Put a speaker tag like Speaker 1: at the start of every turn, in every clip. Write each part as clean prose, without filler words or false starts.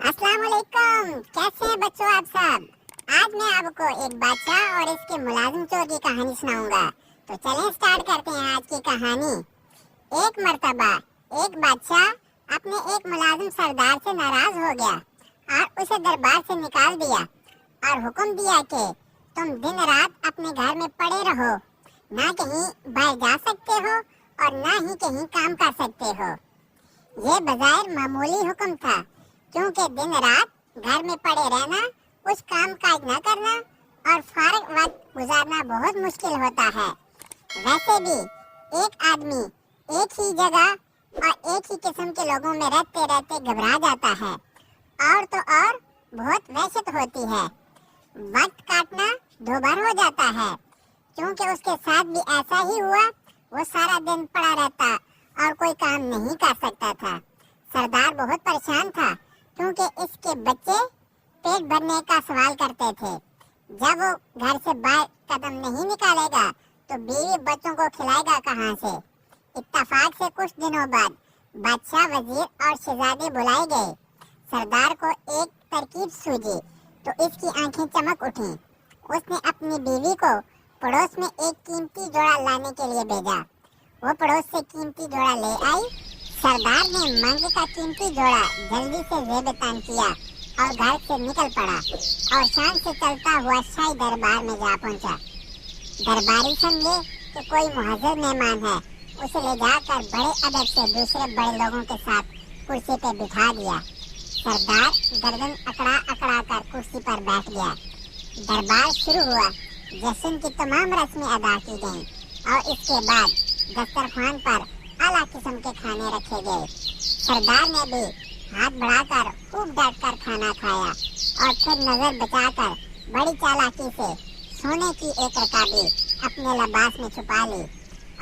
Speaker 1: अस्सलाम वालेकुम। कैसे हैं बच्चों आप सब। आज मैं आपको एक बादशाह और इसके मुलाजिम चोर की कहानी सुनाऊंगा। तो चलें स्टार्ट करते हैं आज की कहानी। एक मर्तबा एक बादशाह अपने एक मुलाजिम सरदार से नाराज हो गया और उसे दरबार से निकाल दिया और हुक्म दिया कि तुम दिन रात अपने घर में पड़े रहो, ना कहीं बाहर जा सकते हो और ना ही कहीं काम कर सकते हो। ये बजाय मामूली हुक्म था, क्योंकि दिन रात घर में पड़े रहना, कुछ काम काज न करना और फारग वक्त गुजारना बहुत मुश्किल होता है। वैसे भी एक आदमी एक ही जगह और एक ही किस्म के लोगों में रहते रहते घबरा जाता है और तो और बहुत वहशत होती है। वक्त काटना दोबार हो जाता है, क्योंकि उसके साथ भी ऐसा ही हुआ। वो सारा दिन पड़ा रहता और कोई काम नहीं कर सकता था। सरदार बहुत परेशान था, क्योंकि इसके बच्चे पेट भरने का सवाल करते थे। जब वो घर से बाहर कदम नहीं निकालेगा तो बीवी बच्चों को खिलाएगा कहाँ से। इत्तेफाक से कुछ दिनों बाद बादशाह, वजीर और शहजादे बुलाए गए। सरदार को एक तरकीब सूझी तो इसकी आंखें चमक उठी। उसने अपनी बीवी को पड़ोस में एक कीमती जोड़ा लाने के लिए भेजा। वो पड़ोस से कीमती जोड़ा ले आई। सरदार ने मंग का कीमती जोड़ा जल्दी से जेब-ए-तान किया और घर से निकल पड़ा और शान से चलता हुआ शाही दरबार में जा पहुंचा। दरबारी समझे कि कोई मुहज्जर मेहमान है, उसे ले जाकर बड़े अदब से दूसरे बड़े लोगों के साथ कुर्सी पे बिठा दिया। सरदार गर्दन अकड़ा अकड़ा कर कुर्सी पर बैठ गया। दरबार शुरू हुआ। जश्न की तमाम रस्में अदा की गईं और इसके बाद दस्तरखान पर आला किस्म के खाने रखे गए। सरदार ने भी हाथ बढ़ाकर खूब डट कर खाना खाया और फिर नजर बचाकर बड़ी चालाकी से सोने की एक रकाबी अपने लिबास में छुपा ली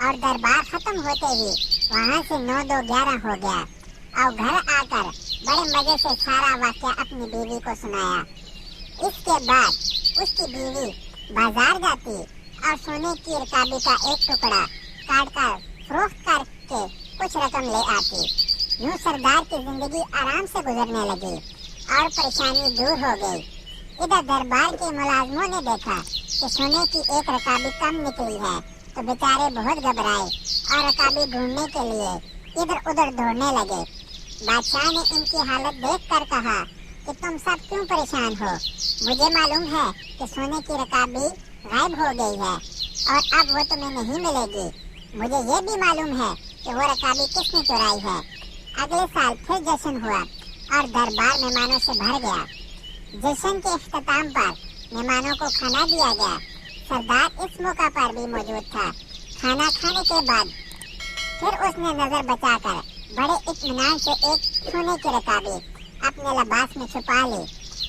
Speaker 1: और दरबार खत्म होते ही वहाँ से 9-2-11 हो गया और घर आकर बड़े मजे से सारा वाक़या अपनी बीवी को सुनाया। इसके बाद उसकी बीवी बाजार जाती और सोने की रकाबी का एक टुकड़ा काट कर फरोख्त करके कुछ रकम ले आती। यूं सरदार की जिंदगी आराम से गुजरने लगी और परेशानी दूर हो गई। इधर दरबार के मुलाजमों ने देखा कि सोने की एक रकाबी कम निकली है तो बेचारे बहुत घबराए और रकाबी ढूंढने के लिए इधर उधर दौड़ने लगे। बादशाह ने इनकी हालत देख कर कहा कि तुम सब क्यों परेशान हो। मुझे मालूम है कि सोने की रकाबी गायब हो गई है और अब वो तुम्हें नहीं मिलेगी। मुझे ये भी मालूम है कि वो रकाबी किसने चुराई है। अगले साल फिर जश्न हुआ और दरबार मेहमानों से भर गया। जश्न के इख्तिताम पर मेहमानों को खाना दिया गया। सरदार इस मौका पर भी मौजूद था। खाना खाने के बाद फिर उसने नजर बचाकर बड़े इत्मीनान से एक सोने की रकाबी अपने लिबास में छुपा ली।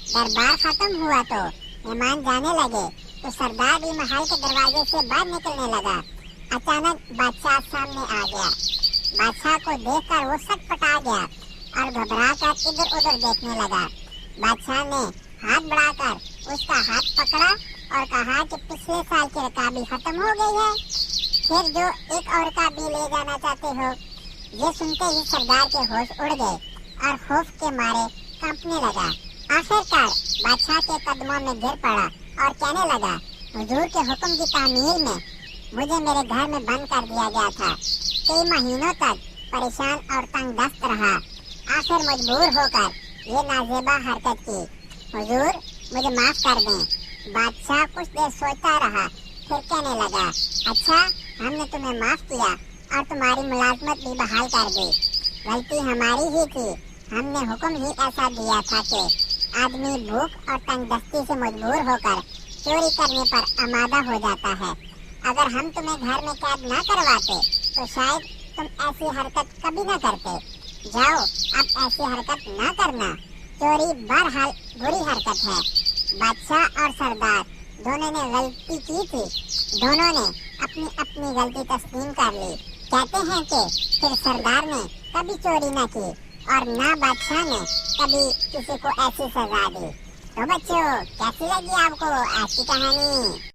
Speaker 1: दरबार खत्म हुआ तो मेहमान जाने लगे तो सरदार भी महल के दरवाजे से बाहर निकलने लगा। अचानक बादशाह सामने आ गया। बादशाह को देखकर वो सटपटा गया और घबराकर इधर उधर देखने लगा। बादशाह ने हाथ बढ़ाकर उसका हाथ पकड़ा और कहा कि पिछले साल की रकाबी खत्म हो गई है, फिर जो एक और रकाबी ले जाना चाहते हो। ये सुनते ही सरदार के होश उड़ गए और खौफ के मारे कांपने लगा। आखिरकार बादशाह के कदमों में गिर पड़ा और कहने लगा, हुजूर के हुक्म की तामील में मुझे मेरे घर में बंद कर दिया गया था। कई महीनों तक परेशान और तंग दस्त रहा। आखिर मजबूर होकर ये नाजेबा हरकत की। हुजूर मुझे माफ कर दें। बादशाह कुछ देर सोचता रहा, फिर कहने लगा, अच्छा हमने तुम्हें माफ किया और तुम्हारी मुलाजमत भी बहाल कर दी। गलती हमारी ही थी। हमने हुक्म ही ऐसा दिया था कि आदमी भूख और तंग दस्ती से मजबूर होकर चोरी करने पर आमादा हो जाता है। अगर हम तुम्हें घर में कैद न करवाते तो शायद तुम ऐसी हरकत कभी न करते। जाओ, अब ऐसी हरकत न करना। चोरी बहरहाल बुरी हरकत है। बादशाह और सरदार दोनों ने गलती की थी। दोनों ने अपनी अपनी गलती तस्लीम कर ली। कहते हैं कि फिर सरदार ने कभी चोरी न की और ना बादशाह ने कभी किसी को ऐसी सजा दी। तो बच्चों, कैसी लगी आपको आज की कहानी।